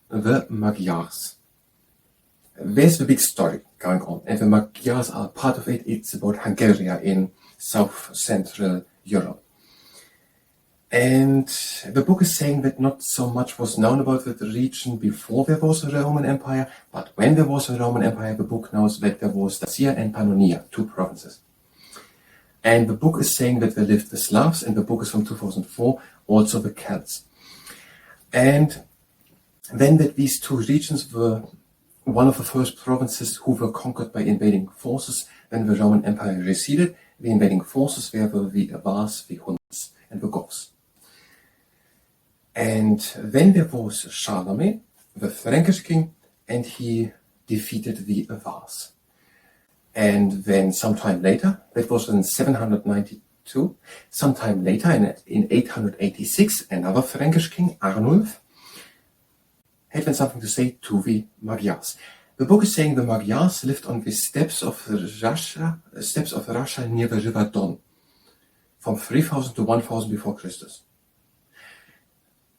the Magyars. There's the big story going on, and the Magyars are part of it. It's about Hungary in South Central Europe. And the book is saying that not so much was known about the region before there was a Roman Empire, but when there was a Roman Empire, the book knows that there was Dacia and Pannonia, 2 provinces. And the book is saying that there lived the Slavs, and the book is from 2004, also the Celts. And then that these 2 regions were one of the first provinces who were conquered by invading forces when the Roman Empire receded. The invading forces were the Avars, the Huns, and the Goths. And then there was Charlemagne, the Frankish king, and he defeated the Avars. And then sometime later, that was in 792, sometime later in 886, another Frankish king, Arnulf, had then something to say to the Magyars. The book is saying the Magyars lived on the steppes of Russia near the river Don, from 3000 to 1000 before Christus.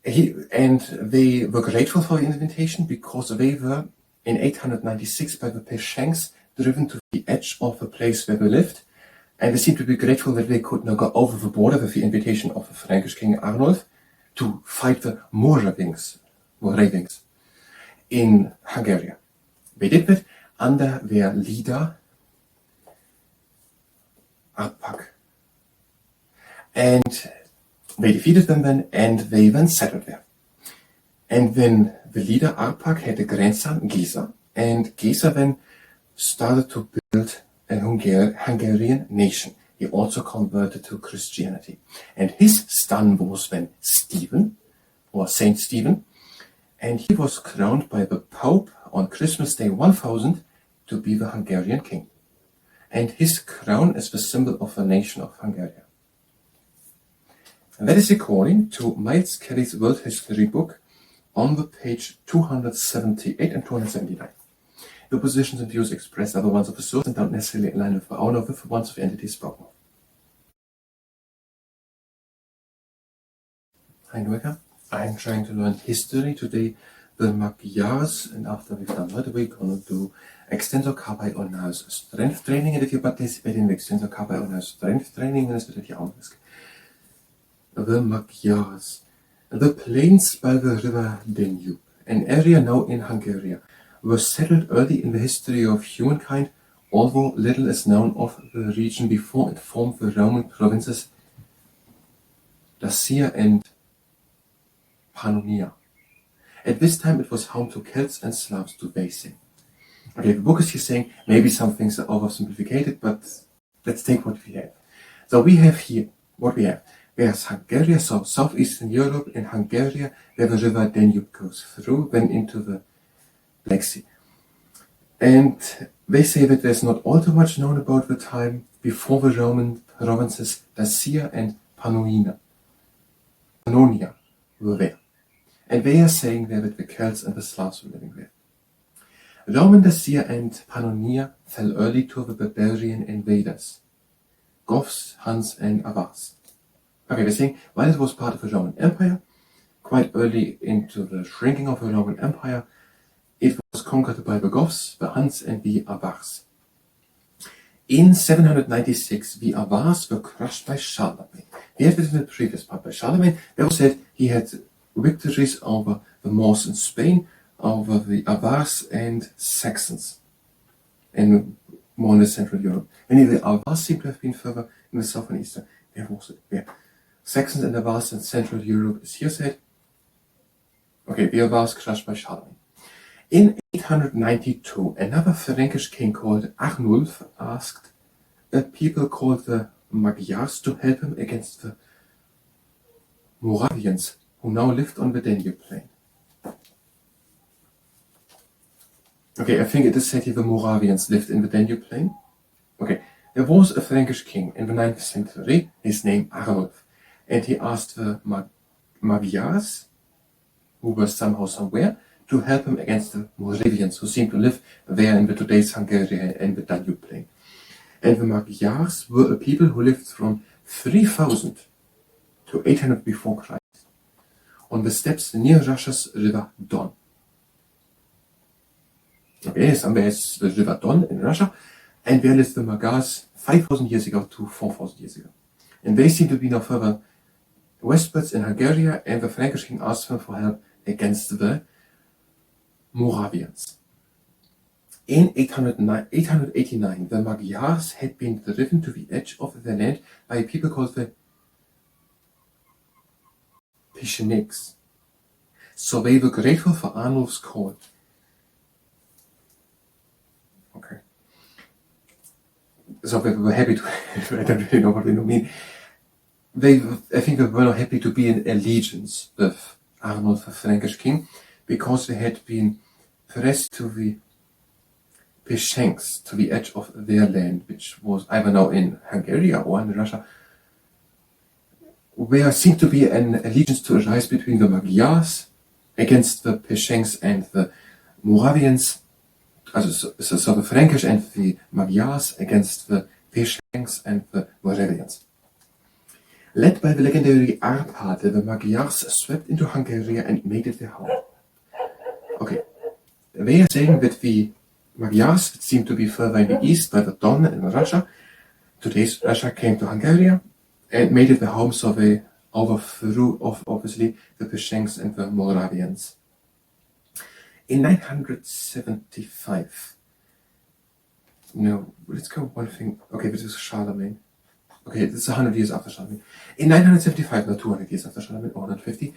And they were grateful for the invitation because they were, in 896, by the Pechengs, driven to the edge of the place where they lived, and they seemed to be grateful that they could now go over the border with the invitation of the Frankish king Arnulf to fight the Moravians in Hungary. They did that under their leader Arpak. And they defeated them then, and they then settled there. And then the leader Arpak had a grandson, Geza, and Geza then started to build a Hungarian nation. He also converted to Christianity. And his son was then Stephen, or Saint Stephen, and he was crowned by the Pope on Christmas Day 1000 to be the Hungarian king. And his crown is the symbol of the nation of Hungary. And that is according to Miles Kelly's World History book on the page 278 and 279. The positions and views expressed are the ones of the source and don't necessarily align with the owner of the ones of the entities spoken of. Hi Noeka, I'm trying to learn history today, the Magyars, and after we've done that, we're going to do extensor carpi on house strength training, and if you participate in the extensor carpi on house strength training, then it's really honest. The Magyars, the plains by the river Danube, an area now in Hungary, were settled early in the history of humankind, although little is known of the region before it formed the Roman provinces Dacia and Pannonia. At this time it was home to Celts and Slavs, to basic. Okay, the book is here saying maybe some things are oversimplified, but let's take what we have. So we have here what we have. There's Hungary, so southeastern Europe, in Hungary, where the river Danube goes through, then into the Black Sea. And they say that there's not all too much known about the time before the Roman provinces Dacia and Pannonia were there. And they are saying there that the Celts and the Slavs were living there. Roman Dacia and Pannonia fell early to the barbarian invaders, Goths, Huns, and Avars. Okay, they're saying while it was part of the Roman Empire, quite early into the shrinking of the Roman Empire, it was conquered by the Goths, the Huns, and the Avars. In 796, the Avars were crushed by Charlemagne. We had it in the previous part by Charlemagne. They also said he had victories over the Moors in Spain, over the Avars and Saxons, and more in the Central Europe. Many of the Avars seem to have been further in the south and eastern. Where was it? Where? Saxons and Avars in Central Europe is here said. Okay, the Avars crushed by Charlemagne. In 892, another Frankish king called Arnulf asked a people called the Magyars to help him against the Moravians, who now lived on the Danube plain. Okay, I think it is said here the Moravians lived in the Danube plain. Okay, there was a Frankish king in the 9th century, his name Arnulf, and he asked the Magyars, who were somehow somewhere, to help him against the Moravians, who seemed to live there in the today's Hungary and the Danube plain. And the Magyars were a people who lived from 3000 to 800 before Christ on the steppes near Russia's river Don. Okay, somewhere is the River Don in Russia, and where lived the Magyars 5,000 years ago to 4,000 years ago. And they seem to be now further westwards in Hungary, and the Frankish king asked them for help against the Moravians. In 889, the Magyars had been driven to the edge of their land by a people called the Pechenegs. So they were grateful for Arnulf's call. Okay. So they were happy to, I don't really know what they mean. I think they were not happy to be in allegiance with Arnulf, the Frankish king, because they had been pressed to the Pechenegs, to the edge of their land, which was either now in Hungary or in Russia, where seemed to be an allegiance to arise between the Magyars against the Pechenegs and the Moravians, so the Frankish and the Magyars against the Pechenegs and the Moravians. Led by the legendary Arpad, the Magyars swept into Hungary and made it their home. Okay, they are saying that the Magyars, that seem to be further in the east by the Don in Russia, today's Russia, came to Hungary and made it their home, so they overthrew, obviously, the Pechenegs and the Moravians. In 975, no, let's go one thing. Okay, this is Charlemagne. Okay, this is 100 years after Charlemagne. In 975, not 200 years after Charlemagne, or 150,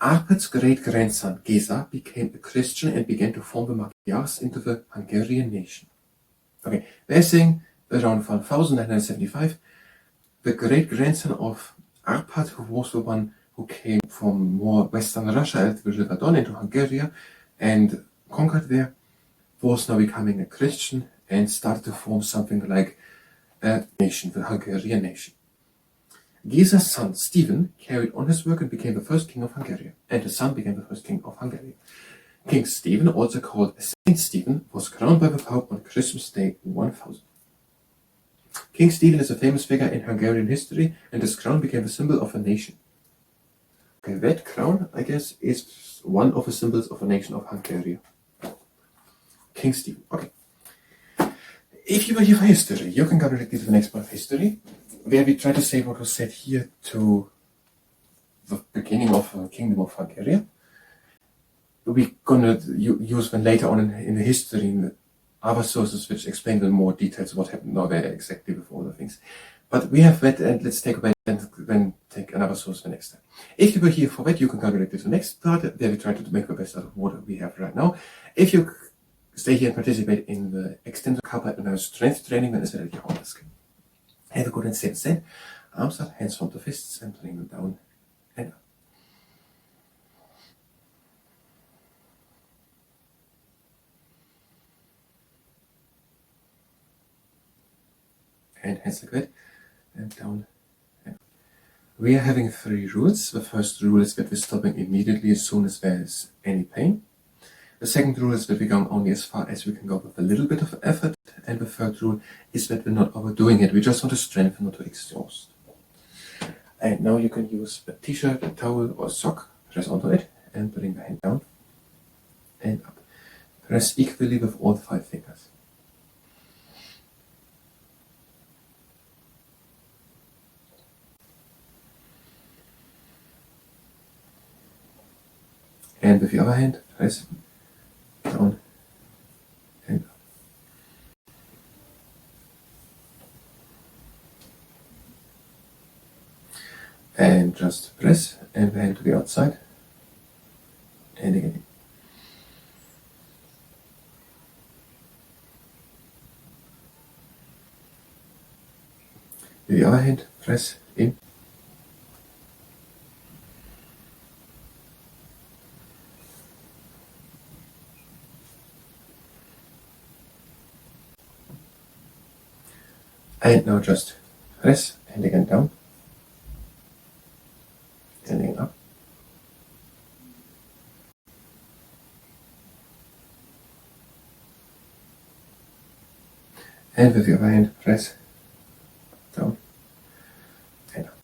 Arpad's great-grandson, Geza, became a Christian and began to form the Magyars into the Hungarian nation. Okay, they're saying around 1975, the great-grandson of Arpad, who was the one who came from more western Russia at the River Don into Hungary and conquered there, was now becoming a Christian and started to form something like a nation, the Hungarian nation. Geza's son, Stephen, carried on his work and became the first king of Hungary, and his son became the first king of Hungary. King Stephen, also called Saint Stephen, was crowned by the Pope on Christmas Day 1000. King Stephen is a famous figure in Hungarian history, and his crown became the symbol of a nation. Okay, that crown, I guess, is one of the symbols of a nation of Hungary. King Stephen. Okay. If you were here for history, you can go directly to the next part of history, where we try to say what was said here to the beginning of the Kingdom of Hungary. We're gonna use them later on in the history in the other sources which explain in more details what happened now there exactly with all the things. But we have that, and let's take that and then take another source the next time. If you were here for that, you can go directly to the next part, where we try to make the best out of what we have right now. If you stay here and participate in the extended cover and our strength training, then it's already on the screen. Have a good and safe stand. Arms up, hands from the fists, and bring them down and up. And hands like that, and down and up. We are having 3 rules. The first rule is that we're stopping immediately as soon as there is any pain. The second rule is that we're going only as far as we can go with a little bit of effort. And the third rule is that we're not overdoing it. We just want to strengthen, not to exhaust. And now you can use a t-shirt, a towel, or a sock. Press onto it and bring the hand down and up. Press equally with all 5 fingers. And with the other hand, press down and up. And just press and the hand to the outside and again. With the other hand, press in. And now just press and again down and again up. And with the other hand, press down and up.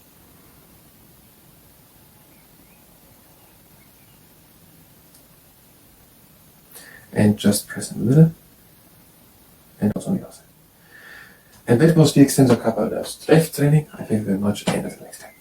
And just press in the middle. and also on the other side. And that was the extensor kappa strength training. I thank you very much, and until next time.